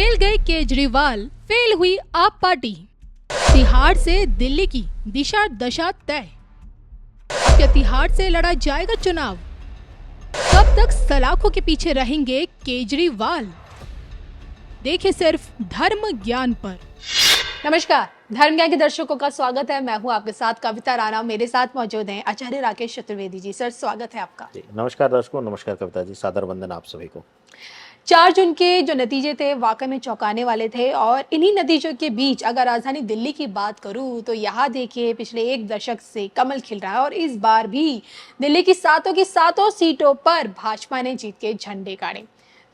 Fail गए Kejriwal, fail हुई आप पार्टी। तिहाड़ से दिल्ली की दिशा दशा तय। अब क्या तिहाड़ से लड़ा जाएगा चुनाव? कब तक सलाखों के पीछे रहेंगे केजरीवाल? देखे सिर्फ धर्म ज्ञान पर। नमस्कार, धर्म ज्ञान के दर्शकों का स्वागत है। मैं हूं आपके साथ कविता राणा। मेरे साथ मौजूद हैं आचार्य राकेश चतुर्वेदी जी। सर, स्वागत है आपका। नमस्कार दर्शकों, नमस्कार कविता जी, सादर वंदन आप सभी को। 4 जून के जो नतीजे थे वाकई में चौंकाने वाले थे और इन्हीं नतीजों के बीच अगर राजधानी दिल्ली की बात करूं तो यहाँ देखिए पिछले 1 दशक से कमल खिल रहा है और इस बार भी दिल्ली की सातों सीटों पर भाजपा ने जीत के झंडे गाड़े।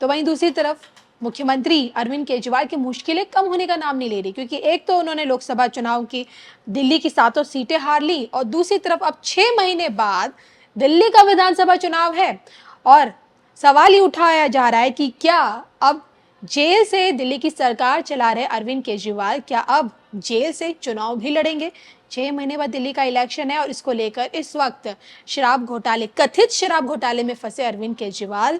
तो वहीं दूसरी तरफ मुख्यमंत्री अरविंद केजरीवाल की मुश्किलें कम होने का नाम नहीं ले रही, क्योंकि एक तो उन्होंने लोकसभा चुनाव की दिल्ली की 7 सीटें हार ली और दूसरी तरफ अब 6 महीने बाद दिल्ली का विधानसभा चुनाव है और सवाल ही उठाया जा रहा है कि क्या अब जेल से दिल्ली की सरकार चला रहे अरविंद केजरीवाल क्या अब जेल से चुनाव भी लड़ेंगे? 6 महीने बाद दिल्ली का इलेक्शन है और इसको लेकर इस वक्त कथित शराब घोटाले में फंसे अरविंद केजरीवाल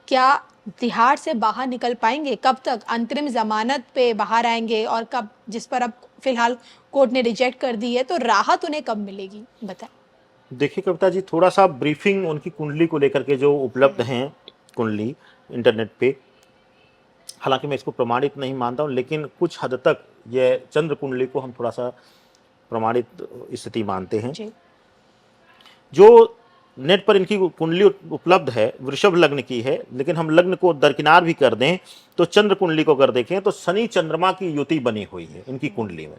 क्या तिहाड़ से बाहर निकल पाएंगे? कब तक अंतरिम जमानत पे बाहर आएंगे और कब, जिस पर अब फिलहाल कोर्ट ने रिजेक्ट कर दी है, तो राहत उन्हें कब मिलेगी, बताएं। देखिए कविता जी, थोड़ा सा ब्रीफिंग उनकी कुंडली को लेकर के जो उपलब्ध हैं कुंडली इंटरनेट पे, हालांकि मैं इसको प्रमाणित नहीं मानता हूं, लेकिन कुछ हद तक यह चंद्र कुंडली को हम थोड़ा सा प्रमाणित स्थिति मानते हैं। जो नेट पर इनकी कुंडली उपलब्ध है वृषभ लग्न की है, लेकिन हम लग्न को दरकिनार भी कर दें तो चंद्र कुंडली को अगर देखें तो शनि चंद्रमा की युति बनी हुई है इनकी कुंडली में।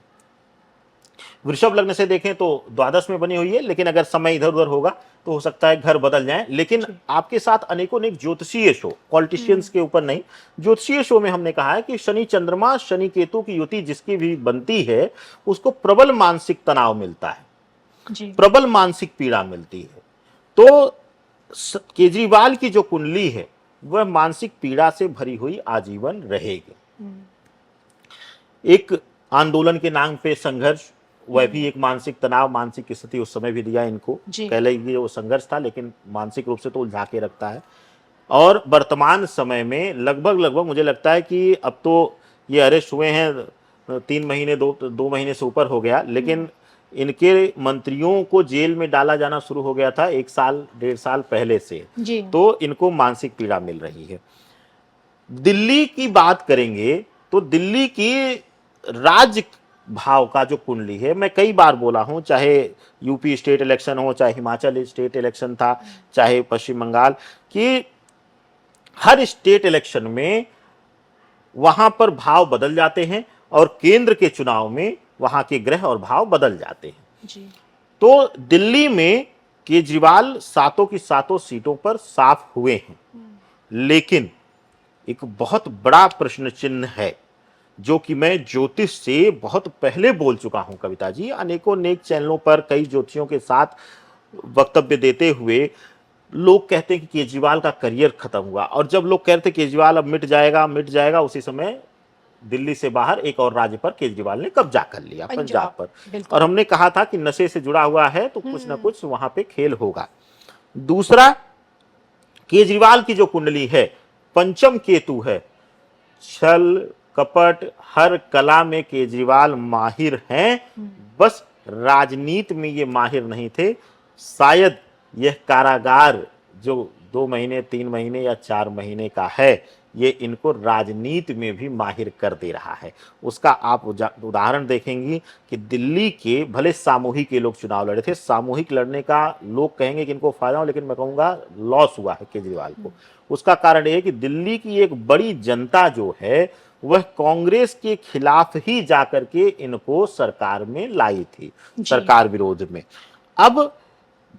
वृषभ लग्न से देखें तो द्वादश में बनी हुई है, लेकिन अगर समय इधर उधर होगा तो हो सकता है घर बदल जाए। लेकिन आपके साथ अनेकों अनेक ज्योतिषीय शो, पॉलिटिशियंस के ऊपर नहीं, ज्योतिषीय शो में हमने कहा है कि शनि चंद्रमा शनि केतु की युति जिसकी भी बनती है उसको प्रबल मानसिक तनाव मिलता है, प्रबल मानसिक पीड़ा मिलती है। तो केजरीवाल की जो कुंडली है वह मानसिक पीड़ा से भरी हुई आजीवन रहेगी। एक आंदोलन के नाम पे संघर्ष, वह भी एक मानसिक तनाव, मानसिक स्थिति उस समय भी दिया इनको। कह लेंगे वो संघर्ष था, लेकिन मानसिक रूप से तो उलझा के रखता है। और वर्तमान समय में लगभग मुझे लगता है कि अब तो ये अरेस्ट हुए हैं 3 महीने 2 महीने से ऊपर हो गया, लेकिन इनके मंत्रियों को जेल में डाला जाना शुरू हो गया था 1 साल 1.5 साल पहले से। तो इनको मानसिक पीड़ा मिल रही है। दिल्ली की बात करेंगे तो दिल्ली की राज्य भाव का जो कुंडली है, मैं कई बार बोला हूं, चाहे यूपी स्टेट इलेक्शन हो, चाहे हिमाचल स्टेट इलेक्शन था, चाहे पश्चिम बंगाल, कि हर स्टेट इलेक्शन में वहां पर भाव बदल जाते हैं और केंद्र के चुनाव में वहां के ग्रह और भाव बदल जाते हैं। तो दिल्ली में केजरीवाल 7 की 7 सीटों पर साफ हुए हैं, लेकिन एक बहुत बड़ा प्रश्न चिन्ह है जो कि मैं ज्योतिष से बहुत पहले बोल चुका हूं कविता जी, अनेकों नेक चैनलों पर कई ज्योतिषियों के साथ वक्तव्य देते हुए। लोग कहते हैं कि केजरीवाल का करियर खत्म हुआ, और जब लोग कहते हैं केजरीवाल अब मिट जाएगा, उसी समय दिल्ली से बाहर एक और राज्य पर केजरीवाल ने कब्जा कर लिया, पंजाब पर। और हमने कहा था कि नशे से जुड़ा हुआ है तो कुछ ना कुछ वहां पे खेल होगा। दूसरा, केजरीवाल की जो कुंडली है पंचम केतु है, छल कपट हर कला में केजरीवाल माहिर हैं, बस राजनीति में ये माहिर नहीं थे। शायद यह कारागार जो 2 महीने 3 महीने या 4 महीने का है, ये इनको राजनीति में भी माहिर कर दे रहा है। उसका आप उदाहरण देखेंगी कि दिल्ली के भले सामूहिक ये लोग चुनाव लड़े थे, सामूहिक लड़ने का लोग कहेंगे कि इनको फायदा हो, लेकिन मैं कहूँगा लॉस हुआ है केजरीवाल को। उसका कारण यह है कि दिल्ली की एक बड़ी जनता जो है वह कांग्रेस के खिलाफ ही जाकर के इनको सरकार में लाई थी, सरकार विरोध में। अब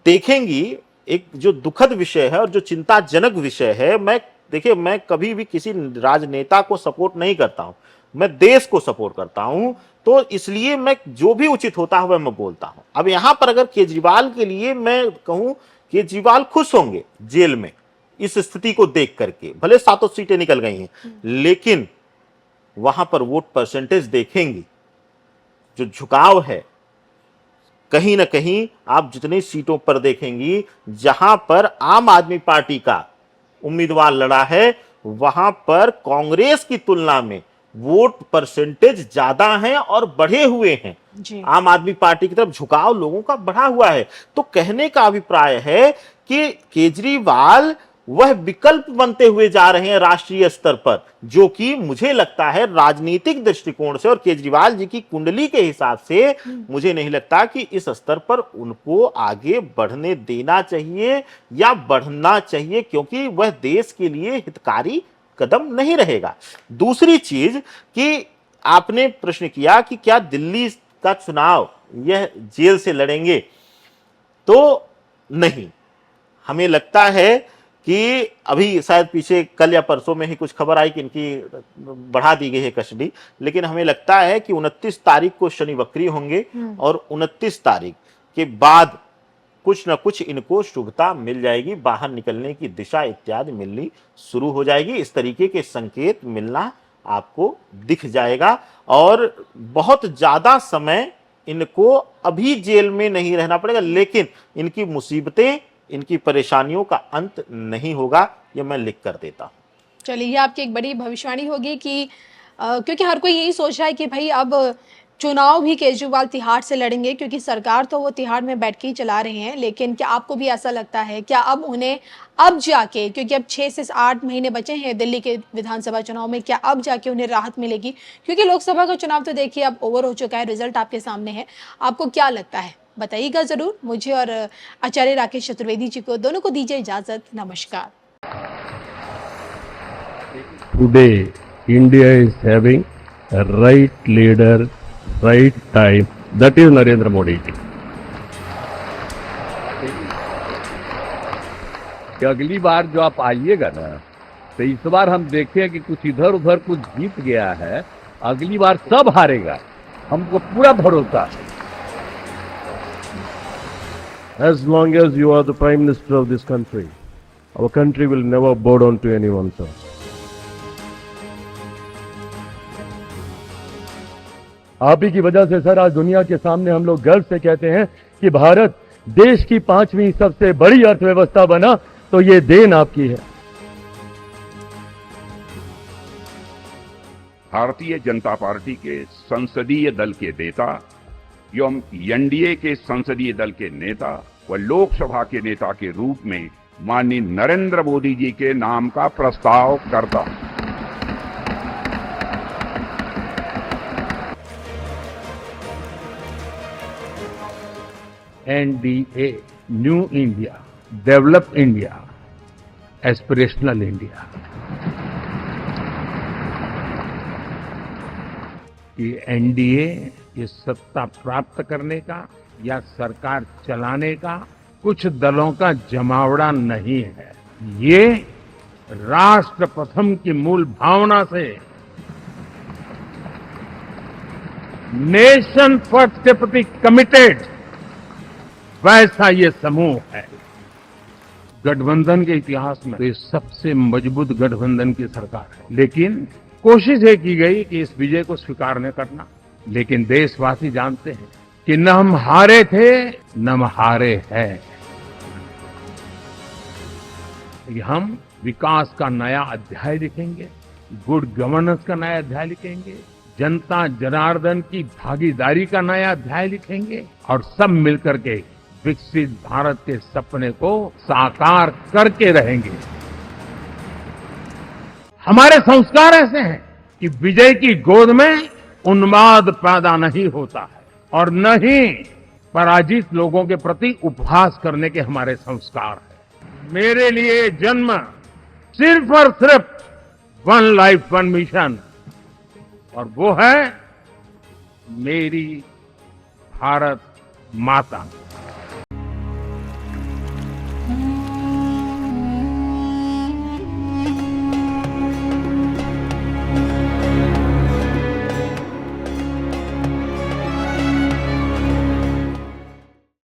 देखेंगी एक जो दुखद विषय है और जो चिंताजनक विषय है, मैं कभी भी किसी राजनेता को सपोर्ट नहीं करता हूं, मैं देश को सपोर्ट करता हूं, तो इसलिए मैं जो भी उचित होता है वह मैं बोलता हूं। अब यहां पर अगर केजरीवाल के लिए मैं कहूं, केजरीवाल खुश होंगे जेल में इस स्थिति को देख करके, भले 7 सीटें निकल गई हैं, लेकिन वहां पर वोट परसेंटेज देखेंगी, जो झुकाव है कहीं ना कहीं आप जितनी सीटों पर देखेंगी जहां पर आम आदमी पार्टी का उम्मीदवार लड़ा है, वहां पर कांग्रेस की तुलना में वोट परसेंटेज ज्यादा हैं और बढ़े हुए हैं। जी। आम आदमी पार्टी की तरफ झुकाव लोगों का बढ़ा हुआ है। तो कहने का अभिप्राय है कि केजरीवाल वह विकल्प बनते हुए जा रहे हैं राष्ट्रीय स्तर पर, जो कि मुझे लगता है राजनीतिक दृष्टिकोण से और केजरीवाल जी की कुंडली के हिसाब से मुझे नहीं लगता कि इस स्तर पर उनको आगे बढ़ने देना चाहिए या बढ़ना चाहिए, क्योंकि वह देश के लिए हितकारी कदम नहीं रहेगा। दूसरी चीज कि आपने प्रश्न किया कि क्या दिल्ली का चुनाव यह जेल से लड़ेंगे, तो नहीं। हमें लगता है कि अभी शायद पीछे कल या परसों में ही कुछ खबर आई कि इनकी बढ़ा दी गई है कस्टडी, लेकिन हमें लगता है कि 29 तारीख को शनि वक्री होंगे और 29 तारीख के बाद कुछ न कुछ इनको शुभता मिल जाएगी, बाहर निकलने की दिशा इत्यादि मिलनी शुरू हो जाएगी। इस तरीके के संकेत मिलना आपको दिख जाएगा और बहुत ज्यादा समय इनको अभी जेल में नहीं रहना पड़ेगा, लेकिन इनकी मुसीबतें, इनकी परेशानियों का अंत नहीं होगा, यह मैं लिख कर देता हूं। चलिए, ये आपकी एक बड़ी भविष्यवाणी होगी कि क्योंकि हर कोई यही सोच रहा है कि भाई अब चुनाव भी केजरीवाल तिहाड़ से लड़ेंगे, क्योंकि सरकार तो वो तिहाड़ में बैठ के ही चला रहे हैं। लेकिन क्या आपको भी ऐसा लगता है, क्या अब उन्हें अब जाके, क्योंकि अब 6 से 8 महीने बचे हैं दिल्ली के विधानसभा चुनाव में, क्या अब जाके उन्हें राहत मिलेगी? क्योंकि लोकसभा का चुनाव तो देखिए अब ओवर हो चुका है, रिजल्ट आपके सामने है। आपको क्या लगता है? बताइएगा ज़रूर। मुझे और आचार्य राकेश चतुर्वेदी जी को, दोनों को दीजिए इजाज़त। नमस्कार। Today, India is having a right leader, right time. That is Narendra Modi ji. कि अगली बार जो आप आइएगा ना, तो इस बार हम देखें कि कुछ इधर उधर कुछ जीत गया है, अगली बार सब हारेगा, हमको पूरा भरोसा है। As long as you are the Prime Minister of this country, our country will never bow down to anyone, sir. आप ही की वजह से सर आज दुनिया के सामने हम लोग गर्व से कहते हैं कि भारत देश की 5वीं सबसे बड़ी अर्थव्यवस्था बना, तो ये देन आपकी है। भारतीय जनता पार्टी के संसदीय दल के नेता एवं एनडीए के संसदीय दल के नेता व लोकसभा के नेता के रूप में माननीय नरेंद्र मोदी जी के नाम का प्रस्ताव करता हूं। NDA, new India, develop India, aspirational India. ये एनडीए ये सत्ता प्राप्त करने का या सरकार चलाने का कुछ दलों का जमावड़ा नहीं है। ये राष्ट्र प्रथम की मूल भावना से, नेशन फर्स्ट के प्रति कमिटेड वैसा ये समूह है। गठबंधन के इतिहास में तो ये सबसे मजबूत गठबंधन की सरकार है। लेकिन कोशिश ये की गई कि इस विजय को स्वीकार न करना, लेकिन देशवासी जानते हैं कि न हम हारे थे न हम हारे हैं। हम विकास का नया अध्याय लिखेंगे, गुड गवर्नेंस का नया अध्याय लिखेंगे, जनता जनार्दन की भागीदारी का नया अध्याय लिखेंगे और सब मिलकर के विकसित भारत के सपने को साकार करके रहेंगे। हमारे संस्कार ऐसे हैं कि विजय की गोद में उन्माद पैदा नहीं होता है और न ही पराजित लोगों के प्रति उपहास करने के हमारे संस्कार हैं। मेरे लिए जन्म सिर्फ और सिर्फ वन लाइफ वन मिशन, और वो है मेरी भारत माता।